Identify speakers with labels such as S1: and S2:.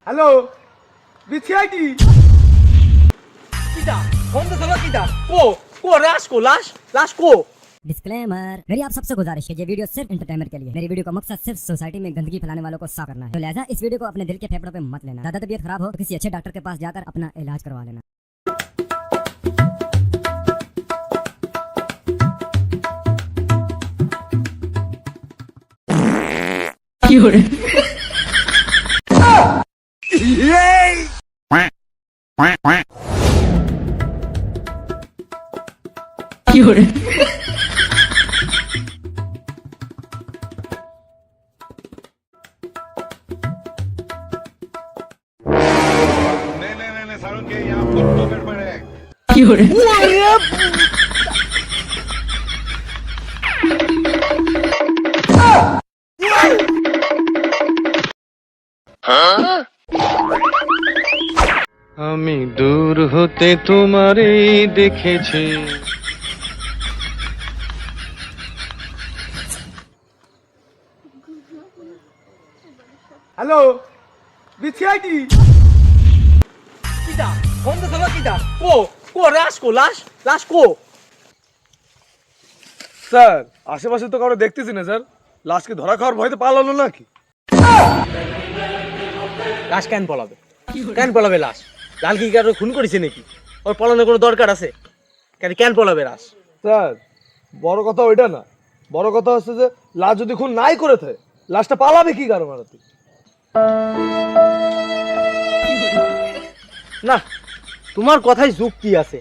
S1: Hello বিছিআইটি
S2: কিটা phone তো সবা কিটা को लाश को लाश को।
S3: डिस्क्लेमर, मेरी आप सबसे गुजारिश है, ये वीडियो सिर्फ एंटरटेनमेंट के लिए। मेरी वीडियो का मकसद सिर्फ सोसाइटी में गंदगी फैलाने वालों को साफ करना है, तो लिहाजा इस वीडियो को अपने दिल के फेफड़ों पे मत लेना। ज्यादा तबीयत खराब हो तो किसी अच्छे डॉक्टर के पास जाकर अपना इलाज करवा लेना।
S4: नहीं सारुण के यहाँ फोटो गड़बड़ है।
S5: আমি দূর হতে তোমারে দেখেছি।
S1: হ্যালো বিছিআইটি
S2: किटा फोन तो सवा किटा को लाश को।
S1: স্যার আশেপাশে তো কারো দেখতেছি না স্যার। লাশকে ধরা খাওয়ার ভয়তে পালালো নাকি?
S2: লাশ কেন পলাবে লাশ? লাল কি কারো খুন করেছে নাকি? ওর পলানোর কোনো দরকার আছে? কেন পলাবে লাশ?
S1: স্যার বড় কথা ওইটা না, বড় কথা হচ্ছে যে লাশ যদি খুন নাই করে থাকে লাশটা পালাবে কি কারো মারাতে?
S2: না তোমার কথাই যুক্তি আছে।